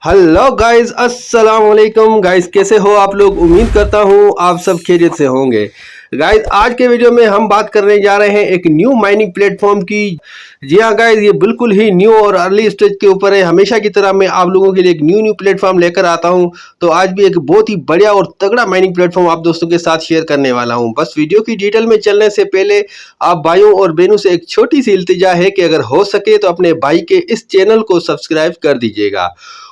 Hello guys, अस्सलाम वालेकुम guys. कैसे हो आप लोग? उम्मीद करता हूँ आप सब खैरियत से होंगे। गाइस, आज के वीडियो में हम बात करने जा रहे हैं एक न्यू माइनिंग प्लेटफॉर्म की। जी हाँ गाइस, ये बिल्कुल ही न्यू और अर्ली स्टेज के ऊपर है। हमेशा की तरह मैं आप लोगों के लिए एक न्यू प्लेटफॉर्म लेकर आता हूँ। तो आज भी एक बहुत ही बढ़िया और तगड़ा माइनिंग प्लेटफॉर्म आप दोस्तों के साथ शेयर करने वाला हूँ। बस वीडियो की डिटेल में चलने से पहले आप भाइयों और बहनों से एक छोटी सी इल्तिजा है कि अगर हो सके तो अपने भाई के इस चैनल को सब्सक्राइब कर दीजिएगा।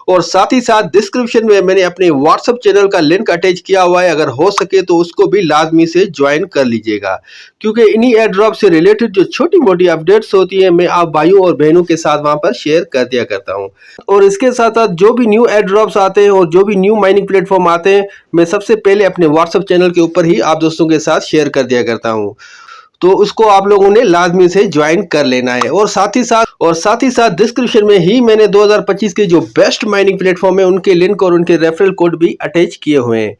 और साथ ही साथ डिस्क्रिप्शन में मैंने अपने व्हाट्सएप चैनल का लिंक अटैच किया हुआ है, अगर हो सके तो उसको भी लाजमी से ज्वाइन कर लीजिएगा, क्योंकि इन्हीं एयर ड्रॉप से रिलेटेड जो छोटी मोटी अपडेट्स होती है मैं आप भाइयों और बहनों के साथ वहां पर शेयर कर दिया करता हूं। और इसके साथ साथ जो भी न्यू एयर ड्रॉप्स आते हैं और जो भी न्यू माइनिंग प्लेटफॉर्म आते हैं, मैं सबसे पहले अपने व्हाट्सएप चैनल के ऊपर ही आप दोस्तों के साथ शेयर कर दिया करता हूँ। तो उसको आप लोगों ने लाजमी से ज्वाइन कर लेना है। और साथ ही साथ डिस्क्रिप्शन में ही मैंने 2025 के जो बेस्ट माइनिंग प्लेटफॉर्म है उनके लिंक और उनके रेफरल कोड भी अटैच किए हुए हैं।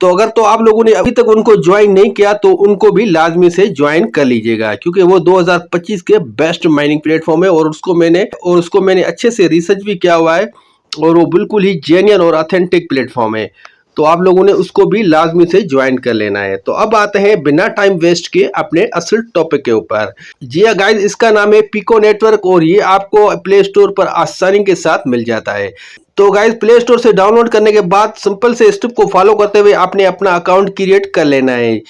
तो अगर तो आप लोगों ने अभी तक उनको ज्वाइन नहीं किया तो उनको भी लाजमी से ज्वाइन कर लीजिएगा, क्योंकि वो 2025 के बेस्ट माइनिंग प्लेटफॉर्म है और उसको मैंने अच्छे से रिसर्च भी किया हुआ है और वो बिल्कुल ही जेन्युइन और ऑथेंटिक प्लेटफॉर्म है। तो आप लोगों ने उसको भी लाजमी से ज्वाइन कर लेना है। तो अब आते हैं बिना टाइम वेस्ट के अपने असल टॉपिक के ऊपर। जी हाँ गाइस, इसका नाम है पिको नेटवर्क और ये आपको प्ले स्टोर पर आसानी के साथ मिल जाता है। तो गाइस, प्ले स्टोर से डाउनलोड करने के बाद सिंपल से स्टेप को फॉलो करते हुए आपने अपना अकाउंट क्रिएट कर लेना है।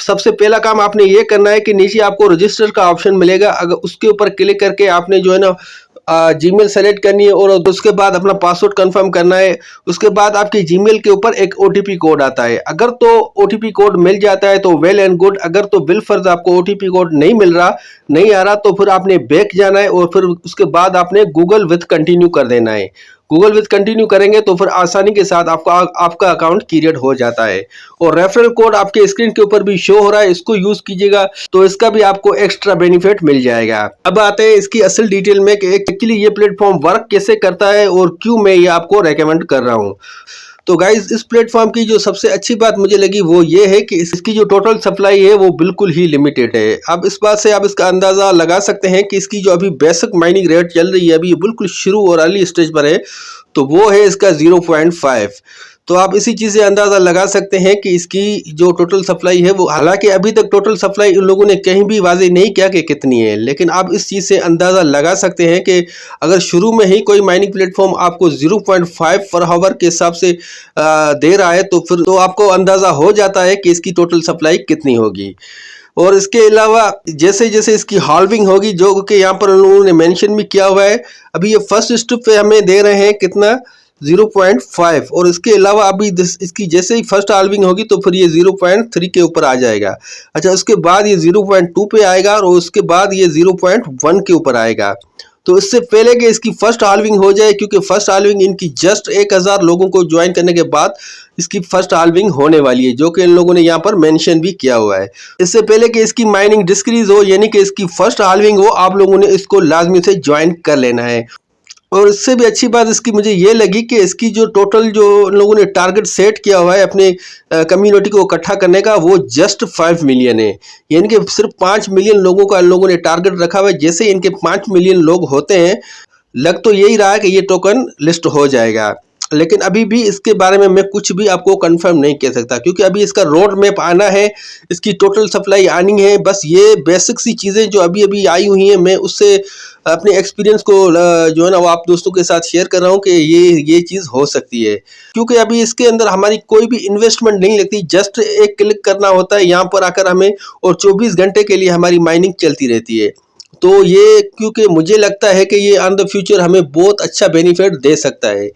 सबसे पहला काम आपने ये करना है कि नीचे आपको रजिस्टर का ऑप्शन मिलेगा, अगर उसके ऊपर क्लिक करके आपने जो है ना जीमेल सेलेक्ट करनी है और उसके बाद अपना पासवर्ड कंफर्म करना है। उसके बाद आपके जीमेल के ऊपर एक ओटीपी कोड आता है, अगर तो ओटीपी कोड मिल जाता है तो वेल एंड गुड। अगर तो बिलफर्ज आपको ओटीपी कोड नहीं मिल रहा, नहीं आ रहा, तो फिर आपने बैक जाना है और फिर उसके बाद आपने गूगल विथ कंटिन्यू कर देना है। गूगल विथ कंटिन्यू करेंगे तो फिर आसानी के साथ आपका अकाउंट क्रिएट हो जाता है। और रेफरल कोड आपके स्क्रीन के ऊपर भी शो हो रहा है, इसको यूज कीजिएगा तो इसका भी आपको एक्स्ट्रा बेनिफिट मिल जाएगा। अब आते हैं इसकी असल डिटेल में कि एक्चुअली ये प्लेटफॉर्म वर्क कैसे करता है और क्यों मैं ये आपको रेकमेंड कर रहा हूँ। तो गाइज, इस प्लेटफॉर्म की जो सबसे अच्छी बात मुझे लगी वो ये है कि इसकी जो टोटल सप्लाई है वो बिल्कुल ही लिमिटेड है। अब इस बात से आप इसका अंदाजा लगा सकते हैं कि इसकी जो अभी बेसिक माइनिंग रेट चल रही है, अभी बिल्कुल शुरू और अर्ली स्टेज पर है, तो वो है इसका 0.5। तो आप इसी चीज़ से अंदाज़ा लगा सकते हैं कि इसकी जो टोटल सप्लाई है वो, हालांकि अभी तक टोटल सप्लाई उन लोगों ने कहीं भी वाजे नहीं किया कि कितनी है, लेकिन आप इस चीज़ से अंदाज़ा लगा सकते हैं कि अगर शुरू में ही कोई माइनिंग प्लेटफॉर्म आपको 0.5 पर हावर के हिसाब से दे रहा है तो फिर तो आपको अंदाज़ा हो जाता है कि इसकी टोटल सप्लाई कितनी होगी। और इसके अलावा जैसे जैसे इसकी हाल्विंग होगी, जो कि यहाँ पर उन लोगों ने मेंशन भी किया हुआ है, अभी ये फर्स्ट स्टेप पे हमें दे रहे हैं कितना, 0.5। और इसके अलावा अभी इसकी जैसे ही फर्स्ट हाल्विंग होगी तो फिर ये 0.3 के ऊपर आ जाएगा। अच्छा, उसके बाद ये 0.2 पे आएगा और उसके बाद ये 0.1 के ऊपर आएगा। तो इससे पहले कि इसकी फर्स्ट हाल्विंग हो जाए, क्योंकि फर्स्ट हाल्विंग इनकी जस्ट 1000 लोगों को ज्वाइन करने के बाद इसकी फर्स्ट हाल्विंग होने वाली है, जो कि इन लोगों ने यहाँ पर मेंशन भी किया हुआ है। इससे पहले कि इसकी माइनिंग डिक्रीज हो, यानी कि इसकी फर्स्ट हाल्विंग हो, आप लोगों ने इसको लाजमी से ज्वाइन कर लेना है। और इससे भी अच्छी बात इसकी मुझे ये लगी कि इसकी जो टोटल जो इन लोगों ने टारगेट सेट किया हुआ है अपने कम्युनिटी को इकट्ठा करने का, वो जस्ट 5 मिलियन है। यानी कि सिर्फ 5 मिलियन लोगों का इन लोगों ने टारगेट रखा हुआ है। जैसे इनके 5 मिलियन लोग होते हैं, लग तो यही रहा है कि ये टोकन लिस्ट हो जाएगा, लेकिन अभी भी इसके बारे में मैं कुछ भी आपको कंफर्म नहीं कह सकता, क्योंकि अभी इसका रोड मैप आना है, इसकी टोटल सप्लाई आनी है। बस ये बेसिक सी चीज़ें जो अभी अभी आई हुई हैं, मैं उससे अपने एक्सपीरियंस को जो है ना वो आप दोस्तों के साथ शेयर कर रहा हूँ कि ये चीज़ हो सकती है। क्योंकि अभी इसके अंदर हमारी कोई भी इन्वेस्टमेंट नहीं लगती, जस्ट एक क्लिक करना होता है यहाँ पर आकर हमें, और 24 घंटे के लिए हमारी माइनिंग चलती रहती है। तो ये क्योंकि मुझे लगता है कि ये ऑन द फ्यूचर हमें बहुत अच्छा बेनिफिट दे सकता है।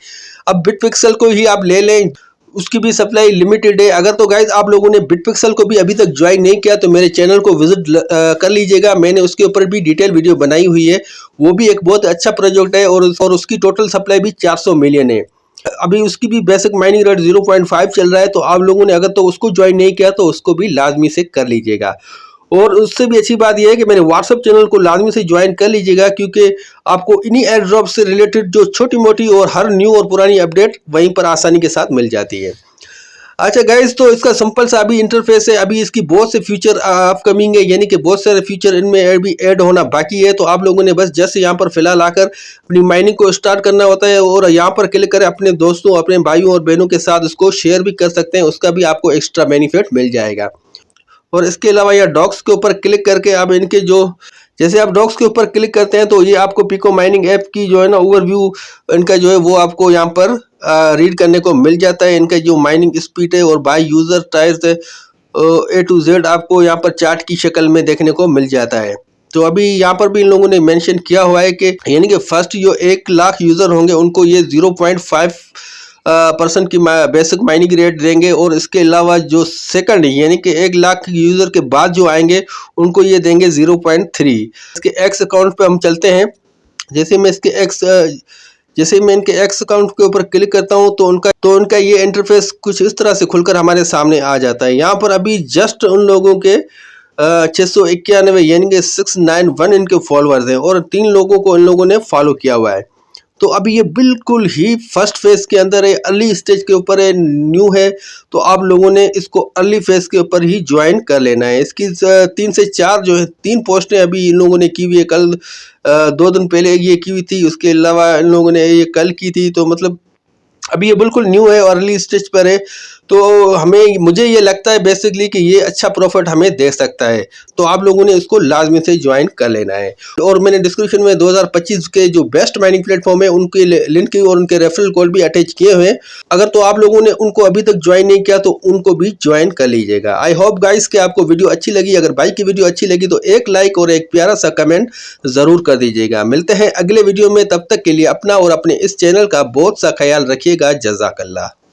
अब बिटपिक्सल को ही आप ले लें, उसकी भी सप्लाई लिमिटेड है। अगर तो गाइज आप लोगों ने बिटपिक्सल को भी अभी तक ज्वाइन नहीं किया तो मेरे चैनल को विजिट कर लीजिएगा, मैंने उसके ऊपर भी डिटेल वीडियो बनाई हुई है। वो भी एक बहुत अच्छा प्रोजेक्ट है और उसकी टोटल सप्लाई भी 400 मिलियन है। अभी उसकी भी बेसिक माइनिंग रेट 0.5 चल रहा है, तो आप लोगों ने अगर तो उसको ज्वाइन नहीं किया तो उसको भी लाजमी से कर लीजिएगा। और उससे भी अच्छी बात यह है कि मेरे व्हाट्सएप चैनल को लाजमी से ज्वाइन कर लीजिएगा, क्योंकि आपको इन्हीं एयर ड्रॉप से रिलेटेड जो छोटी मोटी और हर न्यू और पुरानी अपडेट वहीं पर आसानी के साथ मिल जाती है। अच्छा गाइज, तो इसका सिंपल सा अभी इंटरफेस है। अभी इसकी बहुत से फीचर अपकमिंग है, यानी कि बहुत सारे फीचर इनमें अभी ऐड होना बाकी है। तो आप लोगों ने बस जैसे यहाँ पर फिलहाल आकर अपनी माइनिंग को स्टार्ट करना होता है और यहाँ पर क्लिक करें, अपने दोस्तों, अपने भाइयों और बहनों के साथ इसको शेयर भी कर सकते हैं, उसका भी आपको एक्स्ट्रा बेनिफिट मिल जाएगा। और इसके अलावा यह डॉक्स के ऊपर क्लिक करके आप इनके जो, जैसे आप डॉक्स के ऊपर क्लिक करते हैं तो ये आपको पिको माइनिंग ऐप की जो है ना ओवरव्यू इनका जो है वो आपको यहाँ पर रीड करने को मिल जाता है। इनका जो माइनिंग स्पीड है और बाय यूजर टाइर्स है A to Z आपको यहाँ पर चार्ट की शक्ल में देखने को मिल जाता है। तो अभी यहाँ पर भी इन लोगों ने मेंशन किया हुआ है कि यानी कि फर्स्ट जो 1 लाख यूजर होंगे उनको ये 0.5% की बेसिक माइनिंग रेट देंगे, और इसके अलावा जो सेकंड यानी कि 1 लाख यूजर के बाद जो आएंगे उनको ये देंगे 0.3। इसके एक्स अकाउंट पे हम चलते हैं। जैसे मैं इनके एक्स अकाउंट के ऊपर क्लिक करता हूं तो उनका ये इंटरफेस कुछ इस तरह से खुलकर हमारे सामने आ जाता है। यहाँ पर अभी जस्ट उन लोगों के 691 यानी कि 691 इनके फॉलोअर्स हैं और 3 लोगों को इन लोगों ने फॉलो किया हुआ है। तो अभी ये बिल्कुल ही फर्स्ट फेज के अंदर है, अर्ली स्टेज के ऊपर है, न्यू है। तो आप लोगों ने इसको अर्ली फेज के ऊपर ही ज्वाइन कर लेना है। इसकी 3 से 4 जो है 3 पोस्टें अभी इन लोगों ने की हुई है। कल 2 दिन पहले ये की हुई थी, उसके अलावा इन लोगों ने ये कल की थी। तो मतलब अभी ये बिल्कुल न्यू है और अर्ली स्टेज पर है। तो मुझे ये लगता है बेसिकली कि ये अच्छा प्रॉफिट हमें दे सकता है। तो आप लोगों ने इसको लाजमी से ज्वाइन कर लेना है। और मैंने डिस्क्रिप्शन में 2025 के जो बेस्ट माइनिंग प्लेटफॉर्म है उनके लिंक और उनके रेफरल कोड भी अटैच किए हुए हैं। अगर तो आप लोगों ने उनको अभी तक ज्वाइन नहीं किया तो उनको भी ज्वाइन कर लीजिएगा। आई होप गाइस कि आपको वीडियो अच्छी लगी। अगर भाई की वीडियो अच्छी लगी तो एक लाइक और एक प्यारा सा कमेंट जरूर कर दीजिएगा। मिलते हैं अगले वीडियो में, तब तक के लिए अपना और अपने इस चैनल का बहुत सा ख्याल रखिएगा। जज़ाकल्लाह।